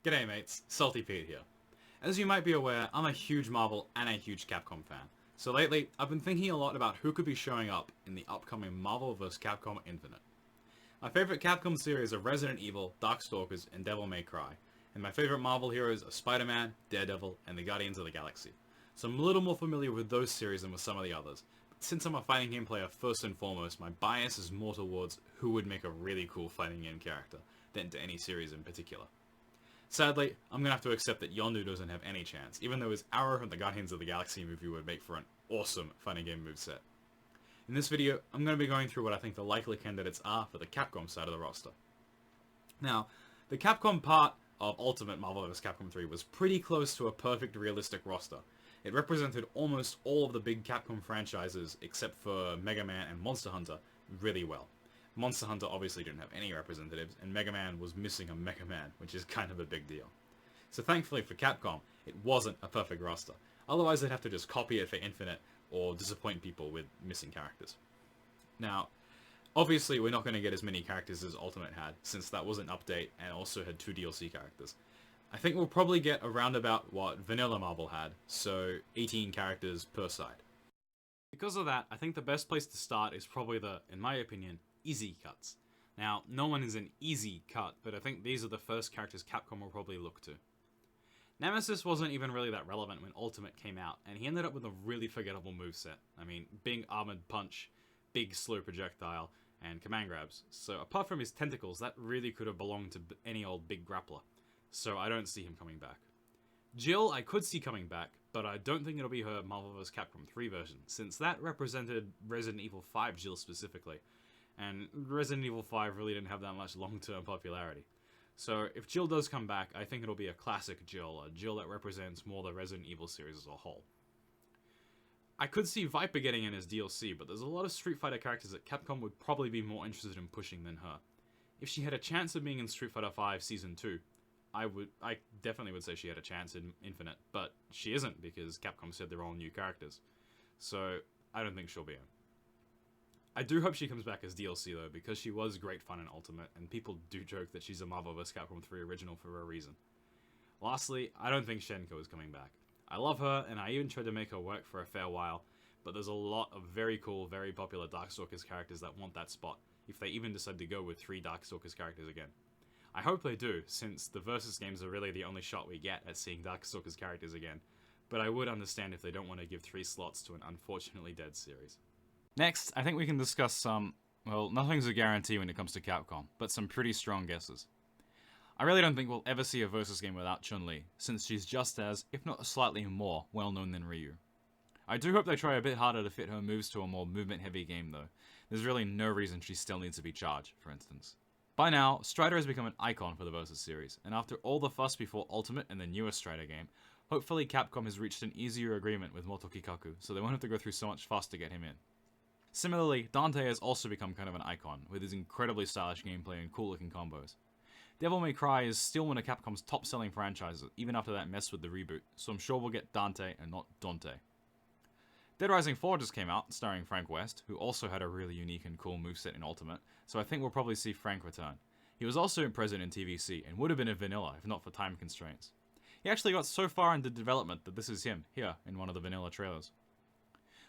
G'day mates, Salty Pete here. As you might be aware, I'm a huge Marvel and a huge Capcom fan. So lately, I've been thinking a lot about who could be showing up in the upcoming Marvel vs. Capcom Infinite. My favorite Capcom series are Resident Evil, Darkstalkers, and Devil May Cry, and my favorite Marvel heroes are Spider-Man, Daredevil, and the Guardians of the Galaxy. So I'm a little more familiar with those series than with some of the others, but since I'm a fighting game player first and foremost, my bias is more towards who would make a really cool fighting game character, than to any series in particular. Sadly, I'm gonna have to accept that Yondu doesn't have any chance, even though his Arrow from the Guardians of the Galaxy movie would make for an awesome fighting game moveset. In this video, I'm going to be going through what I think the likely candidates are for the Capcom side of the roster. Now, the Capcom part of Ultimate Marvel vs. Capcom 3 was pretty close to a perfect realistic roster. It represented almost all of the big Capcom franchises except for Mega Man and Monster Hunter really well. Monster Hunter obviously didn't have any representatives, and Mega Man was missing a Mega Man, which is kind of a big deal. So thankfully for Capcom, it wasn't a perfect roster. Otherwise they'd have to just copy it for Infinite, or disappoint people with missing characters. Now, obviously we're not going to get as many characters as Ultimate had, since that was an update and also had 2 DLC characters. I think we'll probably get around about what Vanilla Marvel had, so 18 characters per side. Because of that, I think the best place to start is probably the, in my opinion, easy cuts. Now, no one is an easy cut, but I think these are the first characters Capcom will probably look to. Nemesis wasn't even really that relevant when Ultimate came out, and he ended up with a really forgettable moveset. I mean, big armored punch, big slow projectile, and command grabs. So apart from his tentacles, that really could have belonged to any old big grappler. So I don't see him coming back. Jill I could see coming back, but I don't think it'll be her Marvel vs. Capcom 3 version, since that represented Resident Evil 5 Jill specifically, and Resident Evil 5 really didn't have that much long-term popularity. So if Jill does come back, I think it'll be a classic Jill, a Jill that represents more the Resident Evil series as a whole. I could see Viper getting in as DLC, but there's a lot of Street Fighter characters that Capcom would probably be more interested in pushing than her. If she had a chance of being in Street Fighter V Season 2, I definitely would say she had a chance in Infinite, but she isn't because Capcom said they're all new characters. So I don't think she'll be in. I do hope she comes back as DLC though, because she was great fun in Ultimate, and people do joke that she's a Marvel vs. Capcom 3 original for a reason. Lastly, I don't think Shenko is coming back. I love her, and I even tried to make her work for a fair while, but there's a lot of very cool, very popular Darkstalkers characters that want that spot, if they even decide to go with 3 Darkstalkers characters again. I hope they do, since the Versus games are really the only shot we get at seeing Darkstalkers characters again, but I would understand if they don't want to give 3 slots to an unfortunately dead series. Next, I think we can discuss some, well, nothing's a guarantee when it comes to Capcom, but some pretty strong guesses. I really don't think we'll ever see a Versus game without Chun-Li, since she's just as, if not slightly more, well-known than Ryu. I do hope they try a bit harder to fit her moves to a more movement-heavy game though. There's really no reason she still needs to be charged, for instance. By now, Strider has become an icon for the Versus series, and after all the fuss before Ultimate and the newest Strider game, hopefully Capcom has reached an easier agreement with Moto Kikaku, so they won't have to go through so much fuss to get him in. Similarly, Dante has also become kind of an icon, with his incredibly stylish gameplay and cool-looking combos. Devil May Cry is still one of Capcom's top-selling franchises, even after that mess with the reboot, so I'm sure we'll get Dante and not Dante. Dead Rising 4 just came out, starring Frank West, who also had a really unique and cool moveset in Ultimate, so I think we'll probably see Frank return. He was also present in TVC, and would have been in Vanilla if not for time constraints. He actually got so far into development that this is him, here, in one of the Vanilla trailers.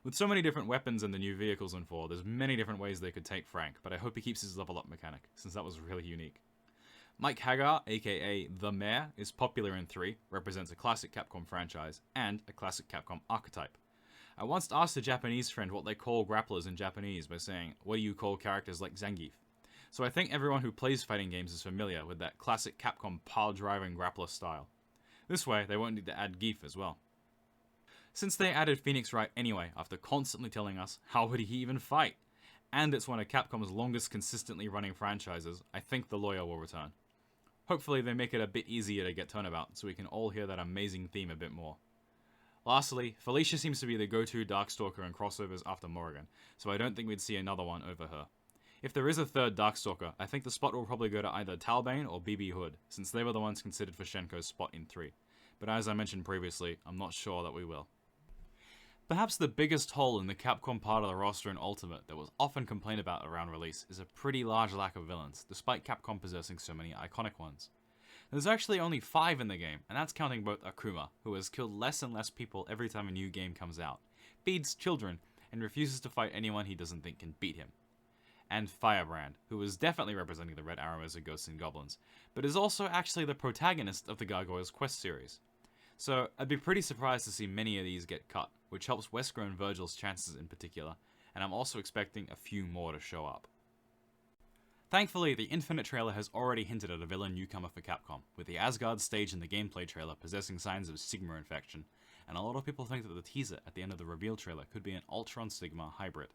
With so many different weapons and the new vehicles in 4, there's many different ways they could take Frank, but I hope he keeps his level up mechanic, since that was really unique. Mike Hagar, aka The Mayor, is popular in 3, represents a classic Capcom franchise, and a classic Capcom archetype. I once asked a Japanese friend what they call grapplers in Japanese by saying, what do you call characters like Zangief? So I think everyone who plays fighting games is familiar with that classic Capcom pile-driving grappler style. This way, they won't need to add Geef as well. Since they added Phoenix Wright anyway, after constantly telling us, how would he even fight? And it's one of Capcom's longest consistently running franchises, I think the lawyer will return. Hopefully they make it a bit easier to get turnabout, so we can all hear that amazing theme a bit more. Lastly, Felicia seems to be the go-to Darkstalker in crossovers after Morrigan, so I don't think we'd see another one over her. If there is a third Darkstalker, I think the spot will probably go to either Talbane or BB Hood, since they were the ones considered for Shenko's spot in 3. But as I mentioned previously, I'm not sure that we will. Perhaps the biggest hole in the Capcom part of the roster in Ultimate that was often complained about around release is a pretty large lack of villains, despite Capcom possessing so many iconic ones. There's actually only 5 in the game, and that's counting both Akuma, who has killed less and less people every time a new game comes out, feeds children, and refuses to fight anyone he doesn't think can beat him, and Firebrand, who is definitely representing the Red Arrows of Ghosts and Goblins, but is also actually the protagonist of the Gargoyles Quest series. So I'd be pretty surprised to see many of these get cut, which helps Wesker and Virgil's chances in particular, and I'm also expecting a few more to show up. Thankfully, the Infinite trailer has already hinted at a villain newcomer for Capcom, with the Asgard stage in the gameplay trailer possessing signs of Sigma infection, and a lot of people think that the teaser at the end of the reveal trailer could be an Ultron-Sigma hybrid.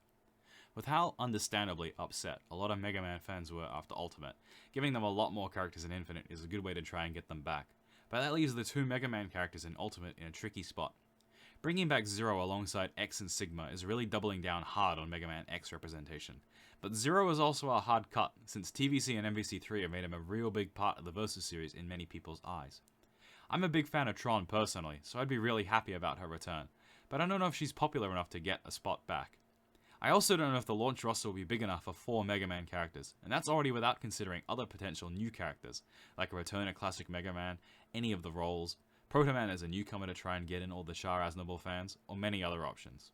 With how understandably upset a lot of Mega Man fans were after Ultimate, giving them a lot more characters in Infinite is a good way to try and get them back, but that leaves the 2 Mega Man characters in Ultimate in a tricky spot. Bringing back Zero alongside X and Sigma is really doubling down hard on Mega Man X representation, but Zero is also a hard cut, since TVC and MVC3 have made him a real big part of the Versus series in many people's eyes. I'm a big fan of Tron personally, so I'd be really happy about her return, but I don't know if she's popular enough to get a spot back. I also don't know if the launch roster will be big enough for 4 Mega Man characters, and that's already without considering other potential new characters, like a return of classic Mega Man, any of the roles, Protoman as a newcomer to try and get in all the Shah Aznavour fans, or many other options.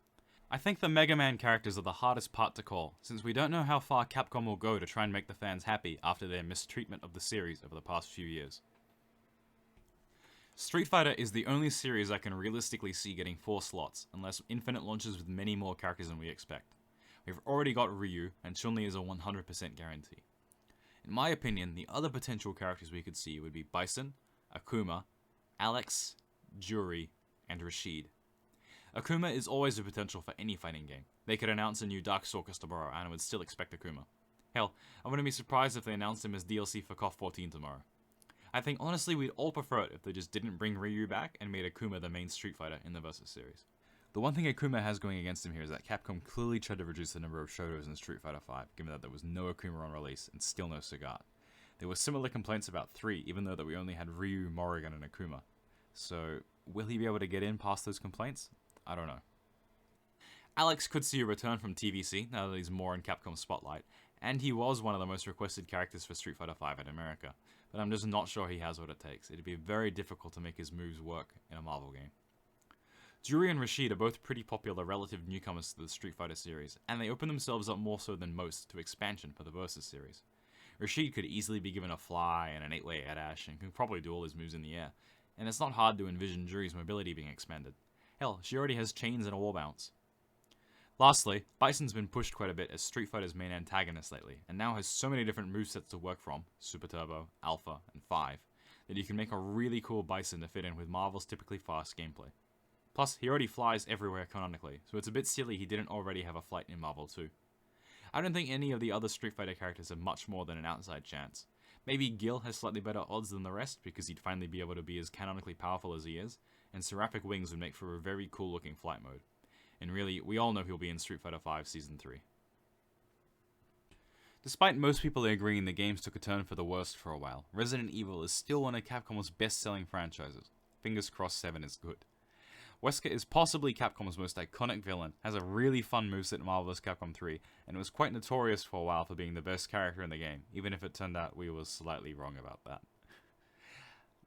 I think the Mega Man characters are the hardest part to call, since we don't know how far Capcom will go to try and make the fans happy after their mistreatment of the series over the past few years. Street Fighter is the only series I can realistically see getting 4 slots, unless Infinite launches with many more characters than we expect. We've already got Ryu, and Chun-Li is a 100% guarantee. In my opinion, the other potential characters we could see would be Bison, Akuma, Alex, Juri, and Rashid. Akuma is always a potential for any fighting game. They could announce a new Darkstalkers tomorrow, and I would still expect Akuma. Hell, I wouldn't be surprised if they announced him as DLC for KOF 14 tomorrow. I think honestly we'd all prefer it if they just didn't bring Ryu back and made Akuma the main Street Fighter in the Versus series. The one thing Akuma has going against him here is that Capcom clearly tried to reduce the number of Shotos in Street Fighter V, given that there was no Akuma on release and still no Sagat. There were similar complaints about 3, even though that we only had Ryu, Morrigan, and Akuma. So, will he be able to get in past those complaints? I don't know. Alex could see a return from TVC, now that he's more in Capcom's spotlight, and he was one of the most requested characters for Street Fighter V in America, but I'm just not sure he has what it takes. It'd be very difficult to make his moves work in a Marvel game. Juri and Rashid are both pretty popular relative newcomers to the Street Fighter series, and they open themselves up more so than most to expansion for the Versus series. Rashid could easily be given a fly and an 8-way air dash, and can probably do all his moves in the air, and it's not hard to envision Juri's mobility being expanded. Hell, she already has chains and a wall bounce. Lastly, Bison's been pushed quite a bit as Street Fighter's main antagonist lately, and now has so many different movesets to work from, Super Turbo, Alpha, and 5, that you can make a really cool Bison to fit in with Marvel's typically fast gameplay. Plus, he already flies everywhere canonically, so it's a bit silly he didn't already have a flight in Marvel too. I don't think any of the other Street Fighter characters have much more than an outside chance. Maybe Gil has slightly better odds than the rest because he'd finally be able to be as canonically powerful as he is, and Seraphic Wings would make for a very cool looking flight mode. And really, we all know he'll be in Street Fighter V Season 3. Despite most people agreeing the games took a turn for the worst for a while, Resident Evil is still one of Capcom's best-selling franchises. Fingers crossed 7 is good. Wesker is possibly Capcom's most iconic villain, has a really fun moveset in Marvel vs. Capcom 3, and was quite notorious for a while for being the best character in the game, even if it turned out we were slightly wrong about that.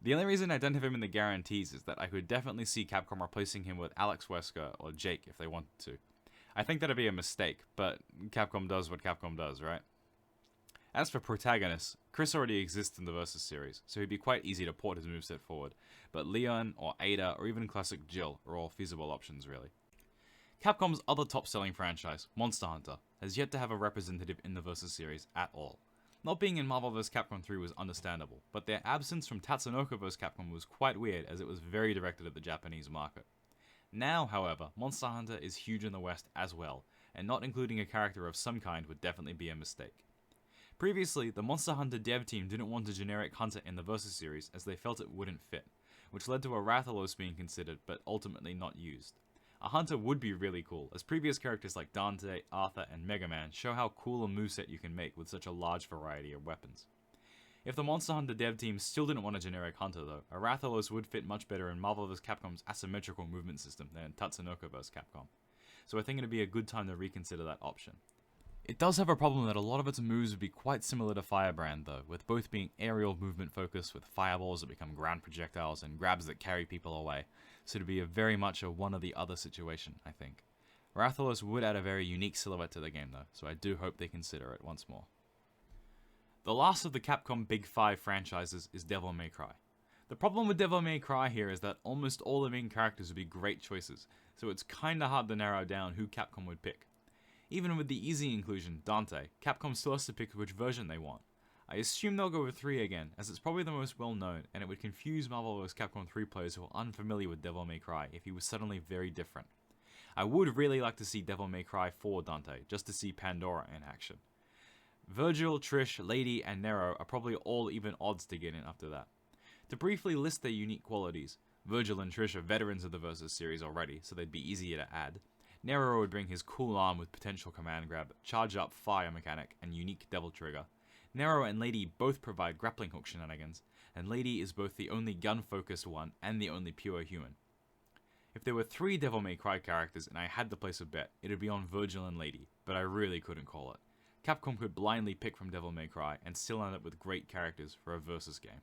The only reason I don't have him in the guarantees is that I could definitely see Capcom replacing him with Alex Wesker or Jake if they wanted to. I think that'd be a mistake, but Capcom does what Capcom does, right? As for protagonists, Chris already exists in the Versus series, so he'd be quite easy to port his moveset forward, but Leon or Ada or even classic Jill are all feasible options really. Capcom's other top-selling franchise, Monster Hunter, has yet to have a representative in the Versus series at all. Not being in Marvel vs. Capcom 3 was understandable, but their absence from Tatsunoko vs. Capcom was quite weird as it was very directed at the Japanese market. Now, however, Monster Hunter is huge in the West as well, and not including a character of some kind would definitely be a mistake. Previously, the Monster Hunter dev team didn't want a generic hunter in the Versus series as they felt it wouldn't fit, which led to a Rathalos being considered but ultimately not used. A hunter would be really cool, as previous characters like Dante, Arthur, and Mega Man show how cool a moveset you can make with such a large variety of weapons. If the Monster Hunter dev team still didn't want a generic hunter though, a Rathalos would fit much better in Marvel vs. Capcom's asymmetrical movement system than in Tatsunoko vs. Capcom, so I think it'd be a good time to reconsider that option. It does have a problem that a lot of its moves would be quite similar to Firebrand though, with both being aerial movement focused with fireballs that become ground projectiles and grabs that carry people away, so it'd be very much a one or the other situation, I think. Rathalos would add a very unique silhouette to the game though, so I do hope they consider it once more. The last of the Capcom Big 5 franchises is Devil May Cry. The problem with Devil May Cry here is that almost all the main characters would be great choices, so it's kinda hard to narrow down who Capcom would pick. Even with the easy inclusion, Dante, Capcom still has to pick which version they want. I assume they'll go with 3 again, as it's probably the most well known, and it would confuse Marvel vs. Capcom 3 players who are unfamiliar with Devil May Cry if he was suddenly very different. I would really like to see Devil May Cry 4 Dante, just to see Pandora in action. Virgil, Trish, Lady, and Nero are probably all even odds to get in after that. To briefly list their unique qualities, Virgil and Trish are veterans of the Versus series already, so they'd be easier to add. Nero would bring his cool arm with potential command grab, charge up fire mechanic, and unique devil trigger. Nero and Lady both provide grappling hook shenanigans, and Lady is both the only gun-focused one and the only pure human. If there were 3 Devil May Cry characters and I had to place a bet, it would be on Virgil and Lady, but I really couldn't call it. Capcom could blindly pick from Devil May Cry and still end up with great characters for a Versus game.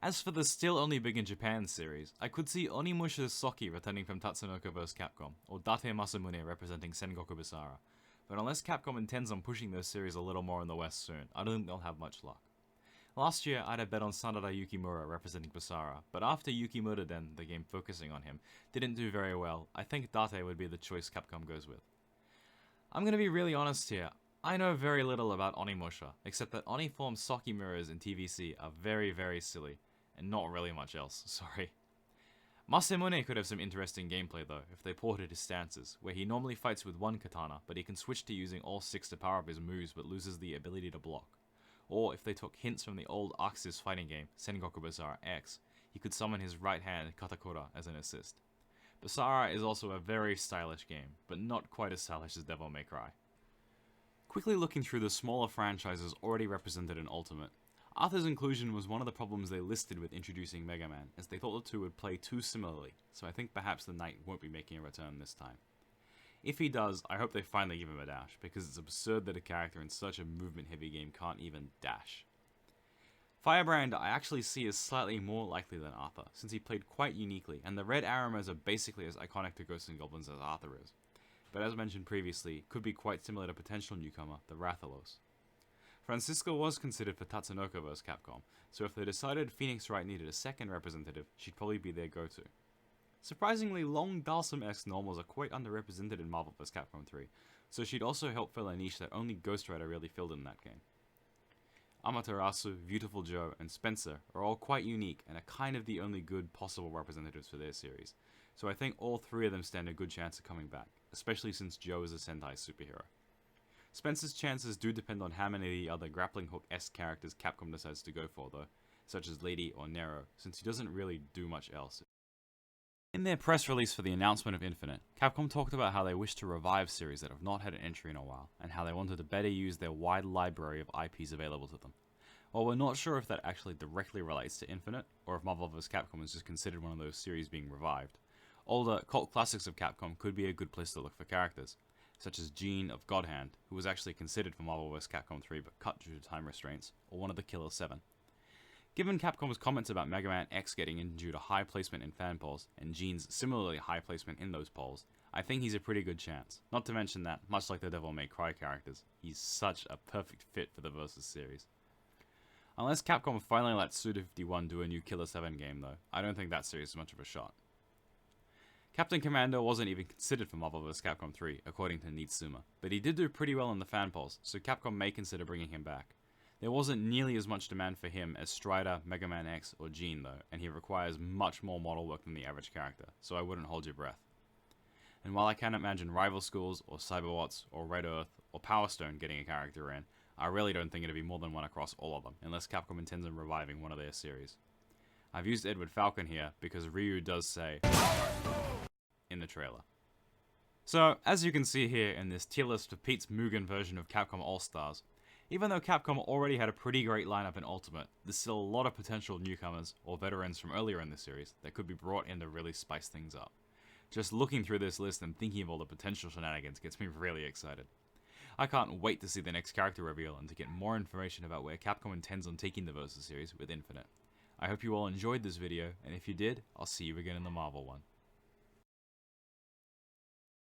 As for the still only big in Japan series, I could see Onimusha Soki returning from Tatsunoko vs Capcom, or Date Masamune representing Sengoku Basara, but unless Capcom intends on pushing those series a little more in the West soon, I don't think they'll have much luck. Last year, I'd have bet on Sanada Yukimura representing Basara, but after Yukimura Den, the game focusing on him, didn't do very well, I think Date would be the choice Capcom goes with. I'm gonna be really honest here, I know very little about Onimusha, except that Oni-form Soki mirrors in TVC are very, very silly, and not really much else, sorry. Masamune could have some interesting gameplay though, if they ported his stances, where he normally fights with one katana, but he can switch to using all 6 to power up his moves but loses the ability to block. Or if they took hints from the old Axis fighting game, Sengoku Basara X, he could summon his right hand Katakura as an assist. Basara is also a very stylish game, but not quite as stylish as Devil May Cry. Quickly looking through the smaller franchises already represented in Ultimate, Arthur's inclusion was one of the problems they listed with introducing Mega Man, as they thought the two would play too similarly, so I think perhaps the Knight won't be making a return this time. If he does, I hope they finally give him a dash, because it's absurd that a character in such a movement-heavy game can't even dash. Firebrand I actually see as slightly more likely than Arthur, since he played quite uniquely, and the red Aramas are basically as iconic to Ghosts and Goblins as Arthur is. But as mentioned previously, could be quite similar to potential newcomer, the Rathalos. Francisca was considered for Tatsunoko vs Capcom, so if they decided Phoenix Wright needed a second representative, she'd probably be their go-to. Surprisingly, long Dalsum X normals are quite underrepresented in Marvel vs Capcom 3, so she'd also help fill a niche that only Ghost Rider really filled in that game. Amaterasu, Beautiful Joe, and Spencer are all quite unique and are kind of the only good possible representatives for their series, so I think all 3 of them stand a good chance of coming back, especially since Joe is a Sentai superhero. Spencer's chances do depend on how many of the other grappling hook-esque characters Capcom decides to go for though, such as Lady or Nero, since he doesn't really do much else. In their press release for the announcement of Infinite, Capcom talked about how they wish to revive series that have not had an entry in a while, and how they wanted to better use their wide library of IPs available to them. While we're not sure if that actually directly relates to Infinite, or if Marvel vs Capcom is just considered one of those series being revived, older cult classics of Capcom could be a good place to look for characters, such as Jean of God Hand, who was actually considered for Marvel vs Capcom 3 but cut due to time restraints, or one of the Killer 7. Given Capcom's comments about Mega Man X getting in due to high placement in fan polls, and Jean's similarly high placement in those polls, I think he's a pretty good chance. Not to mention that, much like the Devil May Cry characters, he's such a perfect fit for the Versus series. Unless Capcom finally lets Suda51 do a new Killer 7 game though, I don't think that series is much of a shot. Captain Commando wasn't even considered for Marvel vs Capcom 3, according to Nitsuma, but he did do pretty well in the fan polls, so Capcom may consider bringing him back. There wasn't nearly as much demand for him as Strider, Mega Man X, or Jean though, and he requires much more model work than the average character, so I wouldn't hold your breath. And while I can't imagine Rival Schools, or Cyberwatts, or Red Earth, or Power Stone getting a character in, I really don't think it'd be more than one across all of them, unless Capcom intends on reviving one of their series. I've used Edward Falcon here, because Ryu does say in the trailer. So, as you can see here in this tier list of Pete's Mugen version of Capcom All-Stars, even though Capcom already had a pretty great lineup in Ultimate, there's still a lot of potential newcomers or veterans from earlier in the series that could be brought in to really spice things up. Just looking through this list and thinking of all the potential shenanigans gets me really excited. I can't wait to see the next character reveal and to get more information about where Capcom intends on taking the Versus series with Infinite. I hope you all enjoyed this video, and if you did, I'll see you again in the Marvel one.